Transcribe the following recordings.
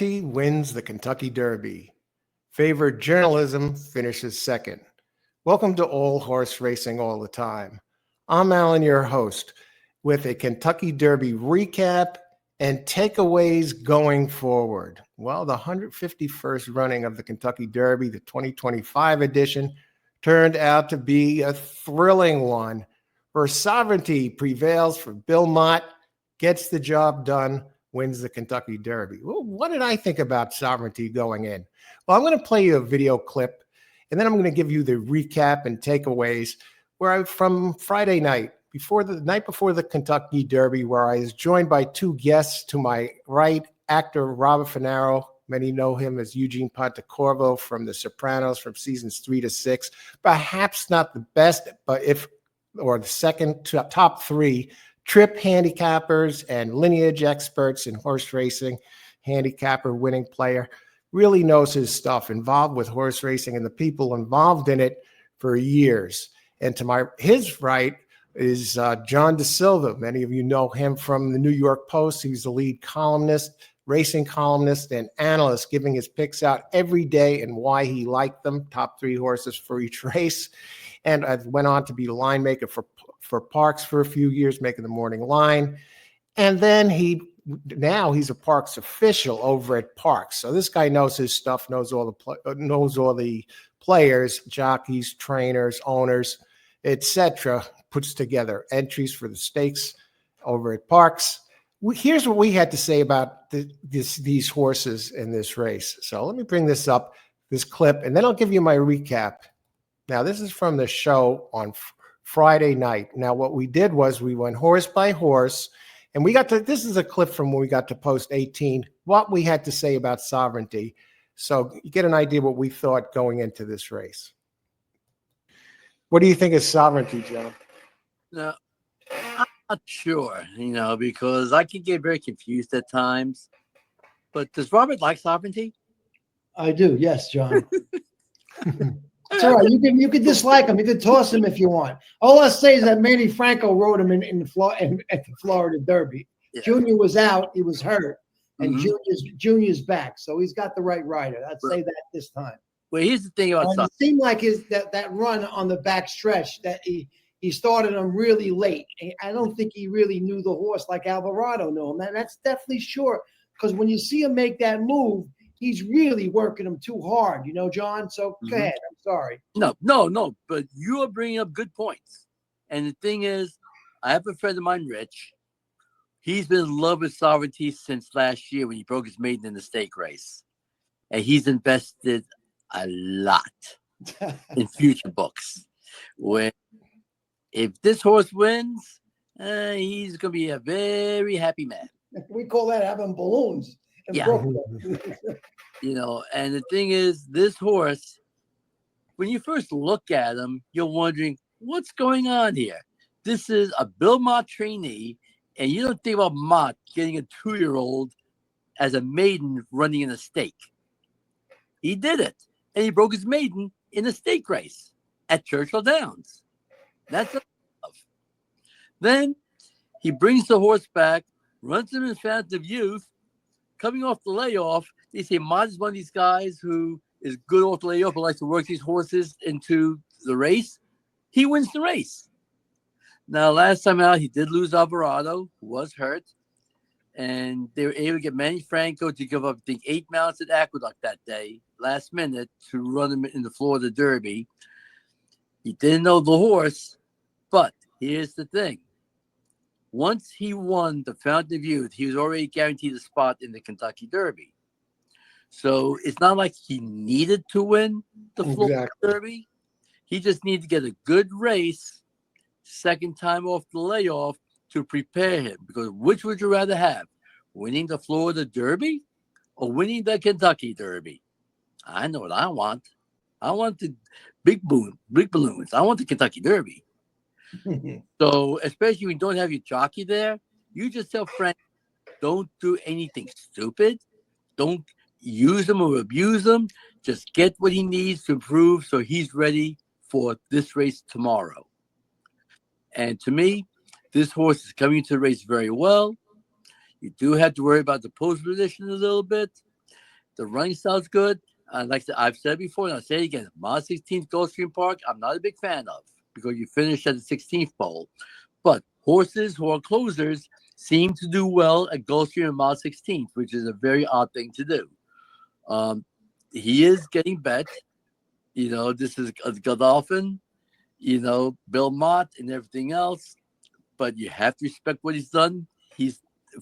Wins the Kentucky Derby. Favored journalism finishes second. Welcome to All Horse Racing All the Time. I'm Alan, your host, with a Kentucky Derby recap and takeaways going forward. Well, the 151st running of the Kentucky Derby, the 2025 edition, turned out to be a thrilling one, where sovereignty prevails for Bill Mott, gets the job done, wins the Kentucky Derby. Well, what did I think about sovereignty going in? Well, I'm going to play you a video clip, and then I'm going to give you the recap and takeaways from Friday night, the night before the Kentucky Derby, where I was joined by two guests. To my right, actor Robert Finaro. Many know him as Eugene Pontecorvo from The Sopranos from seasons 3 to 6. Perhaps not the best, or the second top three trip handicappers and lineage experts in horse racing, handicapper, winning player, really knows his stuff, involved with horse racing and the people involved in it for years. And to his right is John DeSilva. Many of you know him from the New York Post. He's the lead columnist, racing columnist, and analyst, giving his picks out every day and why he liked them, top three horses for each race. And I went on to be the line maker for Parks for a few years, making the morning line. And then now he's a Parks official over at Parks. So this guy knows his stuff, knows all the players, jockeys, trainers, owners, etc. Puts together entries for the stakes over at Parks. Here's what we had to say about these horses in this race. So let me bring this clip, and then I'll give you my recap. Now, this is from the show on Friday night. Now, what we did was we went horse by horse, and this is a clip from when we got to post 18, what we had to say about sovereignty. So you get an idea what we thought going into this race. What do you think of sovereignty, John? No, I'm not sure, because I can get very confused at times. But does Robert like sovereignty? I do, yes, John. It's all right. You can dislike him. You can toss him if you want. All I say is that Manny Franco rode him at the Florida Derby. Yeah. Junior was out; he was hurt, and Junior's back, so he's got the right rider. I'd say that this time. Well, here's the thing about it seemed like that run on the back stretch that he started him really late. I don't think he really knew the horse like Alvarado knew him, and that's definitely sure, because when you see him make that move, he's really working him too hard, John. So go ahead. I'm sorry. No. But you are bringing up good points. And the thing is, I have a friend of mine, Rich. He's been in love with sovereignty since last year when he broke his maiden in the stake race. And he's invested a lot in future books. If this horse wins, he's going to be a very happy man. We call that having balloons. Yeah. And the thing is, this horse, when you first look at him, you're wondering, what's going on here? This is a Bill Mott trainee, and you don't think about Mott getting a 2-year-old as a maiden running in a stake. He did it, and he broke his maiden in a stake race at Churchill Downs. That's enough. Then he brings the horse back, runs him in Fountain of Youth. Coming off the layoff, they say Mott is one of these guys who is good off the layoff but likes to work these horses into the race. He wins the race. Now, last time out, he did lose Alvarado, who was hurt. And they were able to get Manny Franco to give up, I think, 8 mounts at Aqueduct that day, last minute, to run him in the Florida Derby. He didn't know the horse, but here's the thing. Once he won the Fountain of Youth, he was already guaranteed a spot in the Kentucky Derby. So it's not like he needed to win the Florida Derby. He just needed to get a good race, second time off the layoff, to prepare him. Because which would you rather have? Winning the Florida Derby or winning the Kentucky Derby? I know what I want. I want the big balloons. I want the Kentucky Derby. So, especially when you don't have your jockey there, you just tell Frank, don't do anything stupid. Don't use him or abuse him. Just get what he needs to improve so he's ready for this race tomorrow. And to me, this horse is coming to the race very well. You do have to worry about the post position a little bit, The running style's good. Like I've said before, and I'll say it again, Mile 16th Gulfstream Park, I'm not a big fan of because you finish at the 16th pole. But horses who are closers seem to do well at Gulfstream and Mile 16th, which is a very odd thing to do. He is getting bet. This is Godolphin, Bill Mott and everything else. But you have to respect what he's done.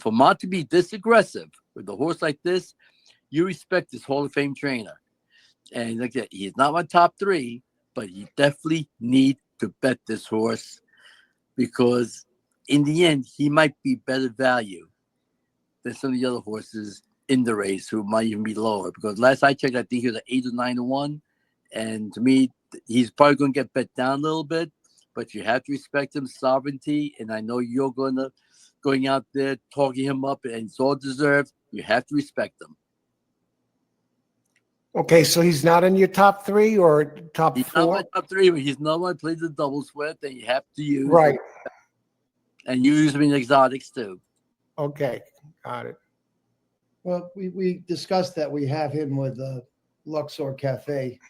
For Mott to be this aggressive with a horse like this, you respect this Hall of Fame trainer. And like that, he's not my top 3, but you definitely need to bet this horse because in the end, he might be better value than some of the other horses in the race who might even be lower. Because last I checked, I think he was at 8 or 9 to 1. And to me, he's probably going to get bet down a little bit, but you have to respect him, sovereignty. And I know you're going out there, talking him up, and it's all deserved. You have to respect him. Okay, so he's not in your top 3 or top He's 4? not my top 3, but he's not one that plays the doubles with, and you have to use Right. And use him in exotics too. Okay, got it. Well, we discussed that we have him with Luxor Cafe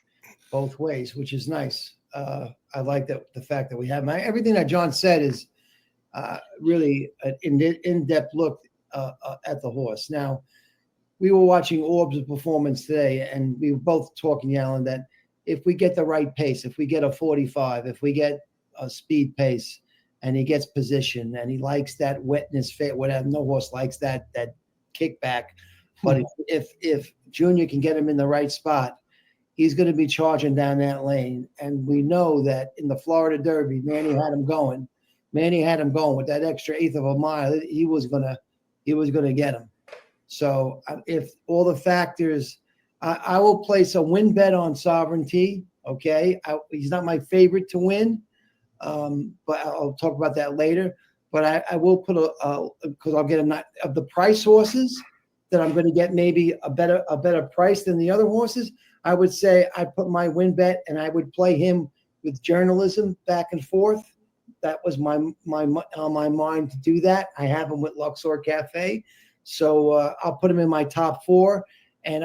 both ways, which is nice. I like the fact that we have him. Everything that John said is really an in-depth look at the horse. Now, we were watching Orbs' performance today, and we were both talking, Alan, that if we get the right pace, if we get a 45, if we get a speed pace, and he gets position, and he likes that wetness fit, whatever, no horse likes that kickback. But if Junior can get him in the right spot, he's going to be charging down that lane. And we know that in the Florida Derby, Manny had him going. Manny had him going with that extra eighth of a mile. He was gonna get him. So if all the factors, I will place a win bet on Sovereignty. Okay, he's not my favorite to win, but I'll talk about that later. But I will put because I'll get of the price horses that I'm going to get maybe a better price than the other horses. I would say I put my win bet and I would play him with Journalism back and forth. That was my on my mind to do that. I have him with Luxor Cafe. So I'll put him in my top 4, and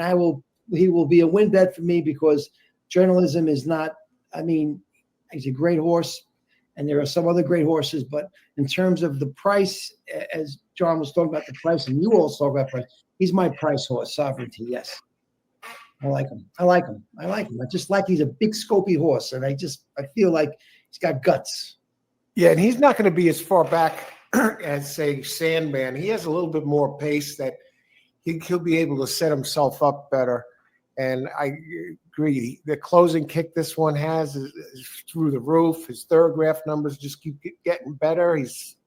he will be a win bet for me because Journalism is not, he's a great horse, and there are some other great horses, but in terms of the price, as John was talking about the price, and you also talk about price, he's my price horse, Sovereignty, yes. I like him. I just like he's a big scopy horse, and I feel like he's got guts. Yeah, and he's not going to be as far back as, say, Sandman. He has a little bit more pace that he'll be able to set himself up better. And I agree. The closing kick this one has is through the roof. His thoroughgraph numbers just keep getting better. He's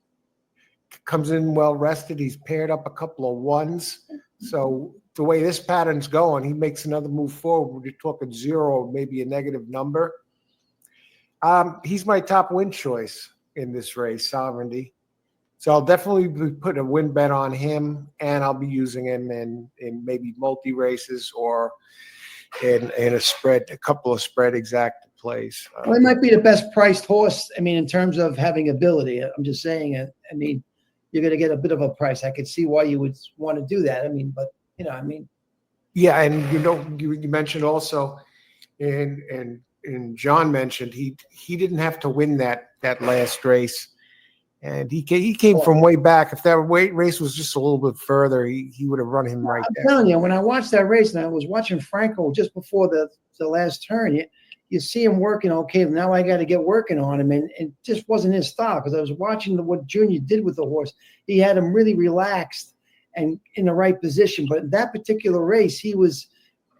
comes in well rested. He's paired up a couple of 1s. So the way this pattern's going, he makes another move forward. We're talking 0, maybe a negative number. He's my top win choice in this race, Sovereignty. So I'll definitely be putting a win bet on him, and I'll be using him in maybe multi races or in a couple of spread exact plays. Well, he might be the best priced horse. In terms of having ability, I'm just saying it. You're going to get a bit of a price. I could see why you would want to do that. Yeah, and you mentioned also, and John mentioned he didn't have to win that last race, and he came from way back. If that race was just a little bit further, he would have run him right there. I'm telling you, when I watched that race, and I was watching Franco just before the last turn, you see him working. Okay, now I got to get working on him, and it just wasn't his style because I was watching what Junior did with the horse. He had him really relaxed and in the right position, but in that particular race, he was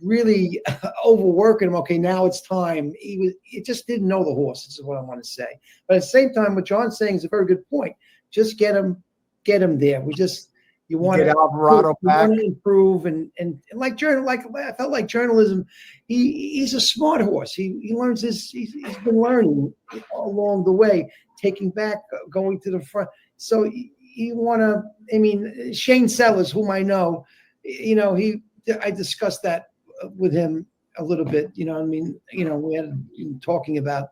really overworking him. Okay, now it's time. He just didn't know the horse. This is what I want to say. But at the same time, what John's saying is a very good point. Just get him there. You want to Alvarado back, improve, and I felt like Journalism. He's a smart horse. He learns he's been learning along the way, taking back, going to the front. So you want to. Shane Sellers, whom I know, I discussed that with him a little bit. We had been talking about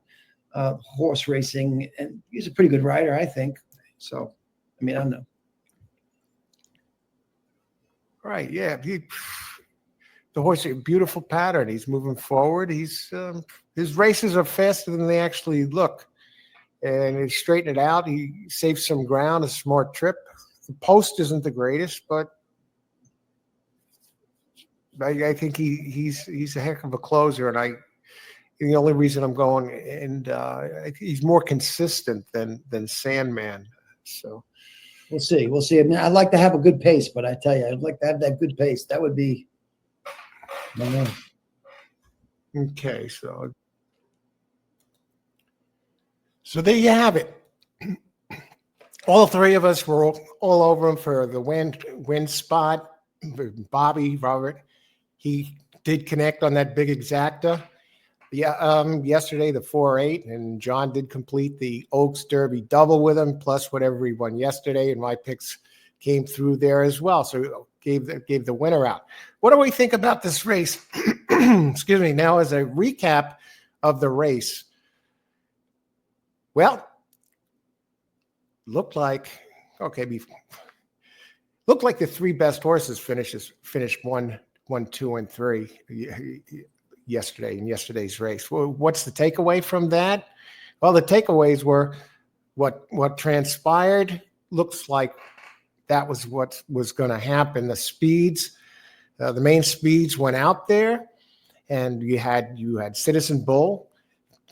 horse racing, and he's a pretty good rider, I think. So, I don't know. Right, yeah. the horse, a beautiful pattern. He's moving forward. His races are faster than they actually look. And he straightened it out. He saved some ground, a smart trip. The post isn't the greatest, but I think he's a heck of a closer. And the only reason I'm going, and he's more consistent than Sandman. So we'll see. We'll see. I mean, I'd like to have a good pace, but I tell you, I'd like to have that good pace. That would be my man. Okay, so there you have it. All three of us were all over him for the win spot. Bobby, Robert, he did connect on that big exacta. Yeah, yesterday the 4-8, and John did complete the Oaks Derby double with him, plus whatever he won yesterday, and my picks came through there as well. So gave the winner out. What do we think about this race? Excuse me. Now, as a recap of the race, well, looked like the three best horses finished 1, 2, and 3 yesterday in yesterday's race. Well, what's the takeaway from that? Well, the takeaways were what transpired. Looks like that was what was going to happen. The speeds, the main speeds went out there, and you had Citizen Bull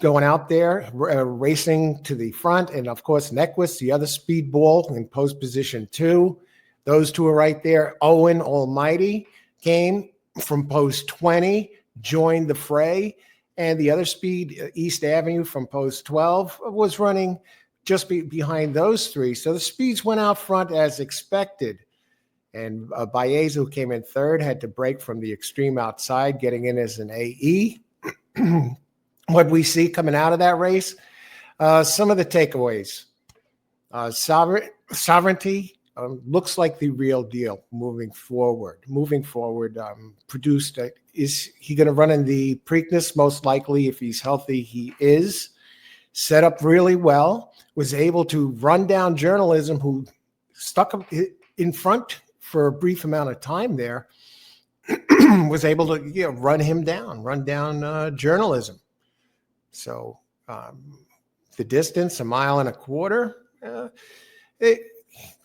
going out there, racing to the front, and of course Nequist, the other speed bull, in post position 2. Those two are right there. Owen Almighty came from post 20, joined the fray, and the other speed, East Avenue from post 12, was running just behind those three. So the speeds went out front as expected. And Baeza, who came in third, had to break from the extreme outside, getting in as an AE. What we see coming out of that race, some of the takeaways. Sovereignty looks like the real deal moving forward. Produced, is he going to run in the Preakness? Most likely, if he's healthy, he is. Set up really well. Was able to run down Journalism, who stuck him in front for a brief amount of time there. Was able to run down Journalism. So the distance, 1.25 miles.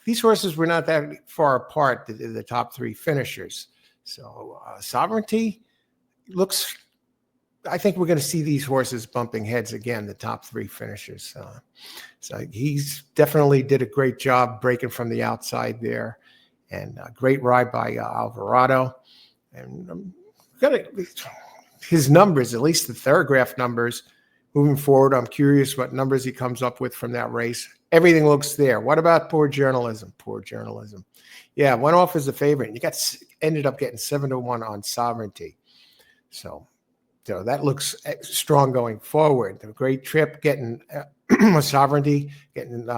These horses were not that far apart, the top three finishers. So Sovereignty looks, I think we're going to see these horses bumping heads again, the top three finishers. So he's definitely did a great job breaking from the outside there, and a great ride by Alvarado. And his numbers, at least the Theragraph numbers, moving forward, I'm curious what numbers he comes up with from that race. Everything looks there. What about Poor Journalism? Yeah, went off as a favorite. You ended up getting 7-1 on Sovereignty. So that looks strong going forward. A great trip getting Sovereignty, getting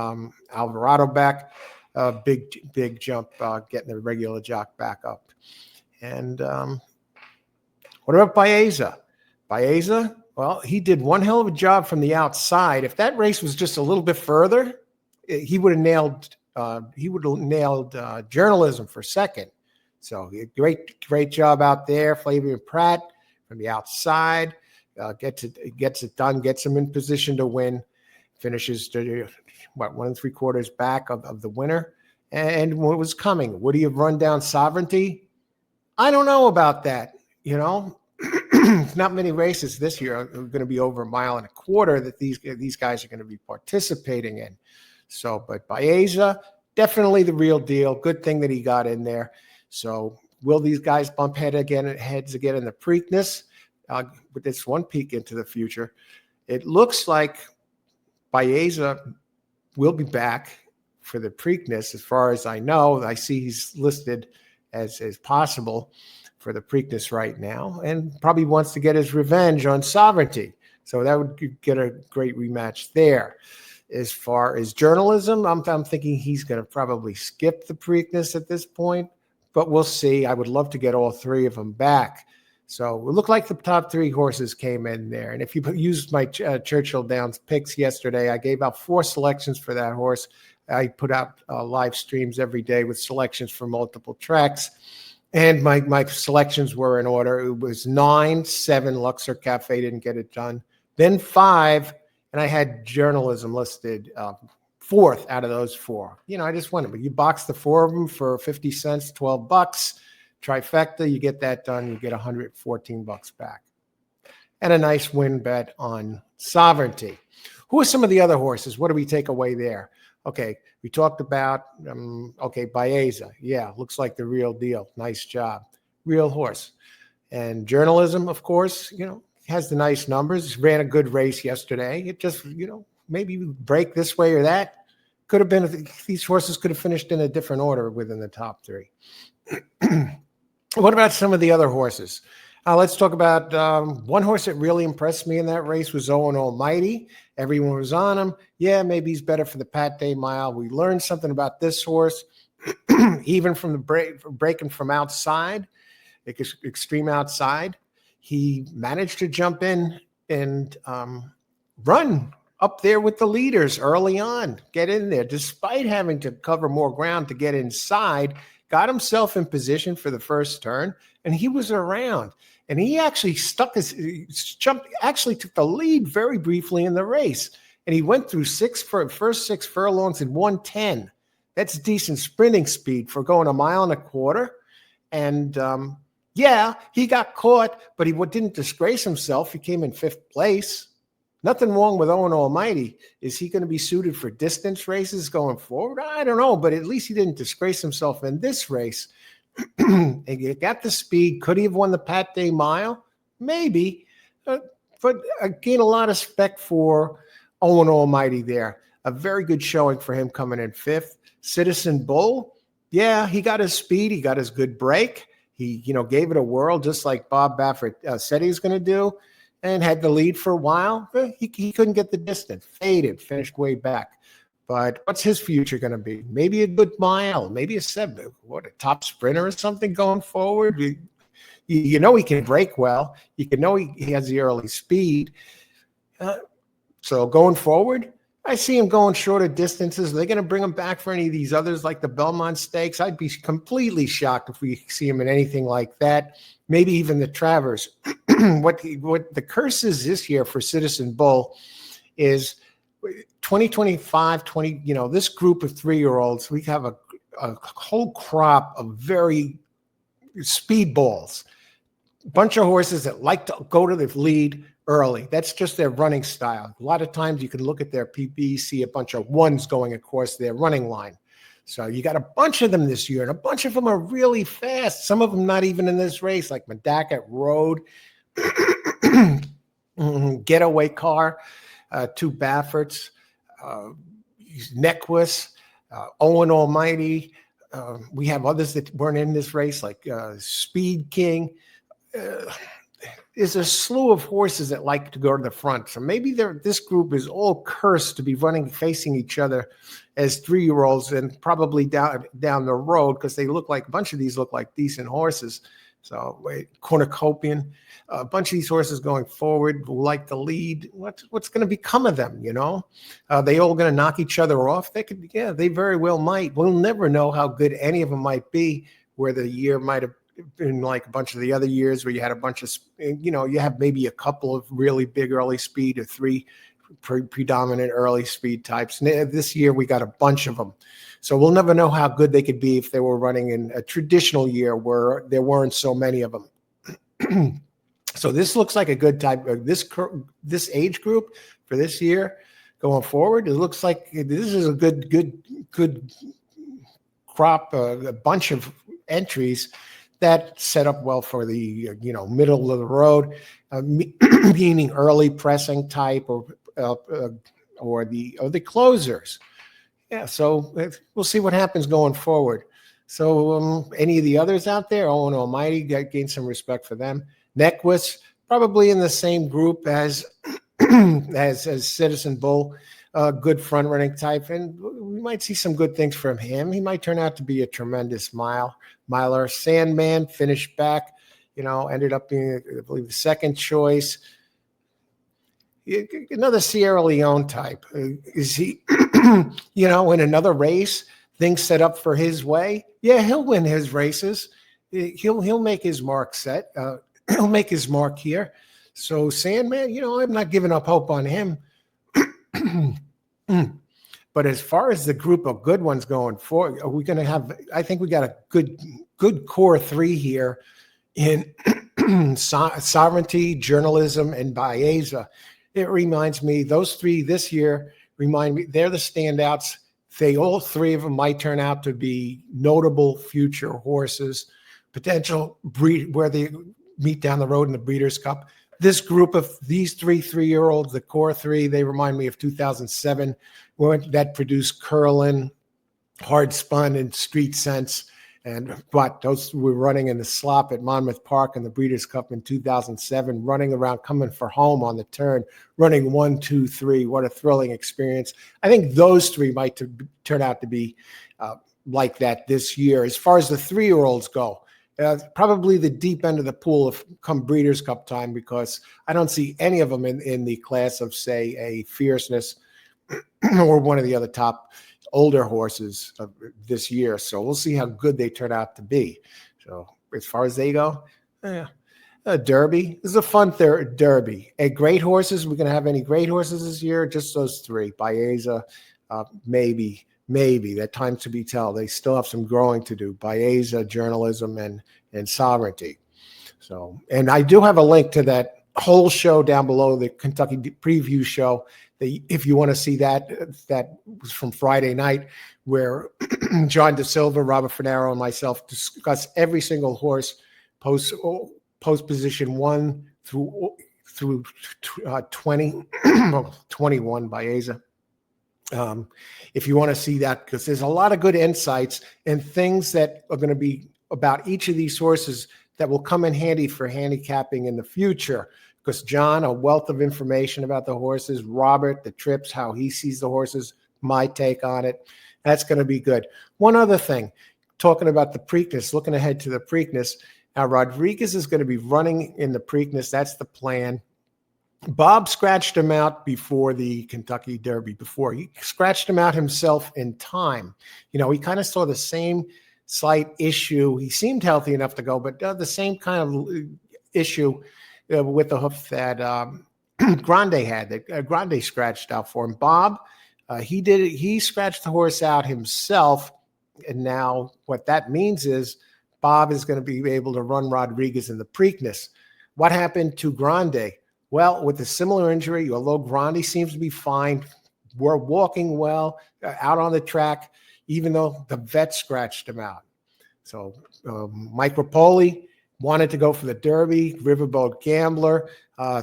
Alvarado back. Big jump, getting the regular jock back up. And what about Baeza? Well, he did one hell of a job from the outside. If that race was just a little bit further, he would have nailed Journalism for second. So great job out there. Flavien Prat from the outside gets it done, gets him in position to win. Finishes to 1 3/4 back of the winner. And what was coming? Would he have run down Sovereignty? I don't know about that. Not many races this year are going to be over 1.25 miles that these guys are going to be participating in. So, but Baeza, definitely the real deal. Good thing that he got in there. So, will these guys bump heads again in the Preakness? With this one peek into the future, it looks like Baeza will be back for the Preakness. As far as I know, I see he's listed as possible for the Preakness right now, and probably wants to get his revenge on Sovereignty. So that would get a great rematch there. As far as Journalism, I'm thinking he's going to probably skip the Preakness at this point, but we'll see. I would love to get all three of them back. So it looked like the top three horses came in there. And if you used my Churchill Downs picks yesterday, I gave out 4 selections for that horse. I put out live streams every day with selections for multiple tracks. And my selections were in order. It was 9, 7, Luxor Cafe, didn't get it done. Then 5, and I had journalism listed fourth out of those 4. I just went, but you box the 4 of them for 50 cents, $12. Trifecta, you get that done, you get $114 back. And a nice win bet on Sovereignty. Who are some of the other horses? What do we take away there? Okay, we talked about, Baeza. Yeah, looks like the real deal. Nice job. Real horse. And journalism, of course, has the nice numbers. Ran a good race yesterday. It just, maybe break this way or that. Could have been, these horses could have finished in a different order within the top 3. What about some of the other horses? Let's talk about one horse that really impressed me in that race was Owen Almighty. Everyone was on him. Yeah, maybe he's better for the Pat Day Mile. We learned something about this horse, even from the breaking from outside, extreme outside. He managed to jump in and run up there with the leaders early on, get in there, despite having to cover more ground to get inside, got himself in position for the first turn, and he was around. And he actually took the lead very briefly in the race. And he went through first 6 furlongs in 1:10. That's decent sprinting speed for going 1.25 miles. And he got caught, but he didn't disgrace himself. He came in 5th place. Nothing wrong with Owen Almighty. Is he going to be suited for distance races going forward? I don't know, but at least he didn't disgrace himself in this race. And he got the speed. Could he have won the Pat Day Mile? Maybe. But I gain a lot of respect for Owen Almighty there. A very good showing for him coming in 5th. Citizen Bull, yeah, he got his speed. He got his good break. He, gave it a whirl just like Bob Baffert said he was going to do, and had the lead for a while. He couldn't get the distance. Faded, finished way back. But what's his future going to be? Maybe a good mile, maybe a 7. A top sprinter or something going forward? He can break well. He has the early speed. So going forward, I see him going shorter distances. Are they going to bring him back for any of these others like the Belmont Stakes? I'd be completely shocked if we see him in anything like that. Maybe even the Travers. What the curse is this year for Citizen Bull is 2025, this group of 3-year-olds, we have a whole crop of very speedballs. Bunch of horses that like to go to the lead early. That's just their running style. A lot of times you can look at their PB, see a bunch of 1s going across their running line. So you got a bunch of them this year, and a bunch of them are really fast. Some of them not even in this race, like Medacket Road, Getaway Car, 2 Bafferts, Nequist, Owen Almighty. We have others that weren't in this race, like Speed King. There's a slew of horses that like to go to the front. So maybe this group is all cursed to be facing each other as 3-year-olds, and probably down the road, because they look like, a bunch of these look like decent horses. So Cornucopian, a bunch of these horses going forward who like the lead. What's going to become of them? Are they all going to knock each other off? They very well might. We'll never know how good any of them might be, where the year might have been like a bunch of the other years where you had a bunch of, you have maybe a couple of really big early speed or 3 predominant early speed types. And this year we got a bunch of them. So we'll never know how good they could be if they were running in a traditional year where there weren't so many of them. So this looks like a good type of this age group for this year going forward. It looks like this is a good crop, a bunch of entries that set up well for the middle of the road, meaning early pressing type or the closers. Yeah, so we'll see what happens going forward. So any of the others out there, Owen Almighty, gain some respect for them. Nequist, probably in the same group as as Citizen Bull, good front running type, and we might see some good things from him. He might turn out to be a tremendous miler. Sandman finished back, ended up being, I believe, the second choice. Another Sierra Leone type. Is he, in another race, things set up for his way? Yeah, he'll win his races. he'll make his mark set. He'll make his mark here. So Sandman, I'm not giving up hope on him. But as far as the group of good ones going forward, are we going to have? I think we got a good core three here in Sovereignty, Journalism, and Baeza. It reminds me, those three this year remind me, they're the standouts. All three of them might turn out to be notable future horses, potential breed where they meet down the road in the Breeders' Cup. This group of these three-year-olds, the core three, they remind me of 2007, that produced Curlin, Hard Spun, and Street Sense. But those were running in the slop at Monmouth Park in the Breeders' Cup in 2007, running around, coming for home on the turn, running 1, 2, 3. What a thrilling experience. I think those three might turn out to be like that this year. As far as the 3-year-olds go, probably the deep end of the pool come Breeders' Cup time, because I don't see any of them in the class of, say, a Fierceness or one of the other top older horses of this year. So we'll see how good they turn out to be. So as far as they go, Derby. This is a fun Derby. Great horses. We're going to have any great horses this year? Just those three. Baeza, maybe. That time's to be tell. They still have some growing to do. Baeza, Journalism, and Sovereignty. So, and I do have a link to that whole show down below, the Kentucky preview show. If you want to see that was from Friday night, where John Da Silva, Robert Finaro, and myself discuss every single horse post position 1 through 20, 21 Baeza. If you want to see that, because there's a lot of good insights and things that are going to be about each of these horses that will come in handy for handicapping in the future. Because John, a wealth of information about the horses, Robert, the trips, how he sees the horses, my take on it. That's going to be good. One other thing, talking about the Preakness, looking ahead to the Preakness. Now, Rodriguez is going to be running in the Preakness. That's the plan. Bob scratched him out before the Kentucky Derby. Before he scratched him out himself in time. He kind of saw the same slight issue. He seemed healthy enough to go, but the same kind of issue with the hoof that Grande had, that Grande scratched out for him. Bob, he scratched the horse out himself. And now what that means is Bob is going to be able to run Rodriguez in the Preakness. What happened to Grande? Well, with a similar injury, although Grande seems to be fine, we're walking well out on the track, even though the vet scratched him out. So Mike Rapoli wanted to go for the Derby. Riverboat Gambler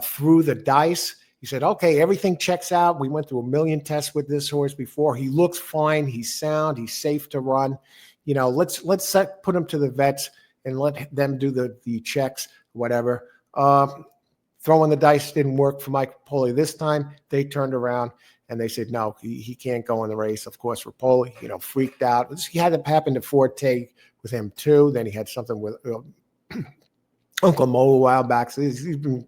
threw the dice. He said, okay, everything checks out. We went through a million tests with this horse before. He looks fine. He's sound. He's safe to run. Let's put him to the vets and let them do the checks, whatever. Throwing the dice didn't work for Mike Rapoli this time. They turned around and they said, no, he can't go in the race. Of course, Rapoli, freaked out. He had it happen to Forte with him too. Then he had something with Uncle Mo a while back. So he's been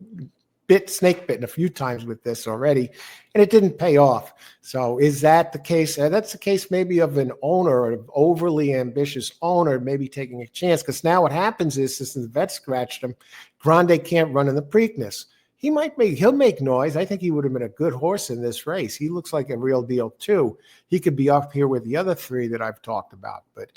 snake bitten a few times with this already, and it didn't pay off. So is that the case? That's the case maybe of an owner, an overly ambitious owner, maybe taking a chance. Because now what happens is, since the vet scratched him, Grande can't run in the Preakness. He'll make noise. I think he would have been a good horse in this race. He looks like a real deal too. He could be up here with the other three that I've talked about. But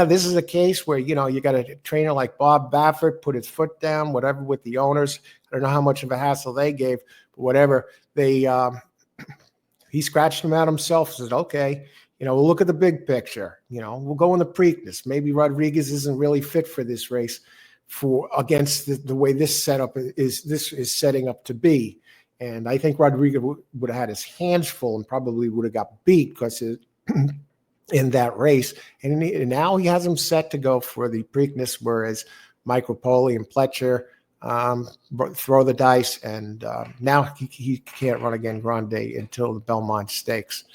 this is a case where, you got a trainer like Bob Baffert put his foot down, whatever, with the owners. I don't know how much of a hassle they gave, but whatever. He scratched him out himself, said, okay, we'll look at the big picture. We'll go in the Preakness. Maybe Rodriguez isn't really fit for this race against the way this setup is setting up to be. And I think Rodriguez would have had his hands full and probably would have got beat because in that race. And now he has him set to go for the Preakness, whereas Mike Rapoli and Pletcher throw the dice, and now he can't run again Grande until the Belmont Stakes.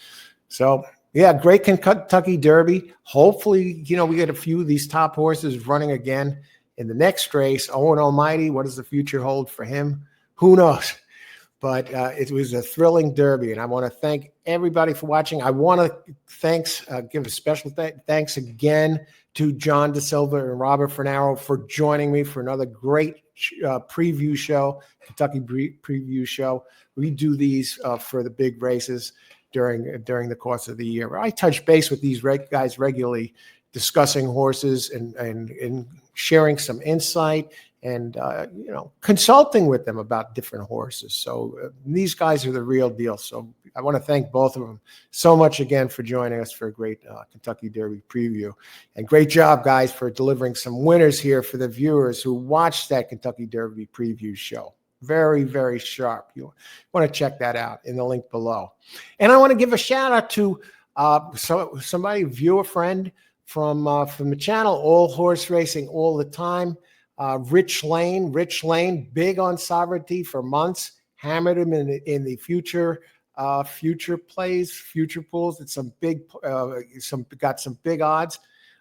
So yeah, great Kentucky Derby. Hopefully, we get a few of these top horses running again in the next race. Owen Almighty, what does the future hold for him? Who knows? but it was a thrilling Derby, and I want to thank everybody for watching. I want to give a special thanks again to John DeSilva and Robert Fernaro for joining me for another great preview show, Kentucky preview show. We do these for the big races during the course of the year. I touch base with these guys regularly, discussing horses and sharing some insight and consulting with them about different horses. So these guys are the real deal. So I want to thank both of them so much again for joining us for a great Kentucky Derby preview. And great job, guys, for delivering some winners here for the viewers who watched that Kentucky Derby preview show. Very, very sharp. You want to check that out in the link below. And I want to give a shout out to somebody, viewer friend from the channel, All Horse Racing All the Time. Rich Lane, big on Sovereignty for months, hammered him in the future plays, future pools. It's got some big odds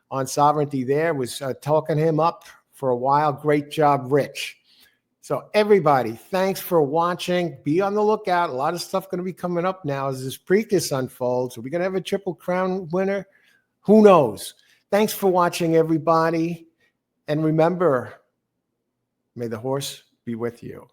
on Sovereignty there. Was talking him up for a while. Great job, Rich. So everybody, thanks for watching. Be on the lookout. A lot of stuff going to be coming up now as this Preakness unfolds. Are we going to have a Triple Crown winner? Who knows? Thanks for watching, everybody. And remember, may the horse be with you.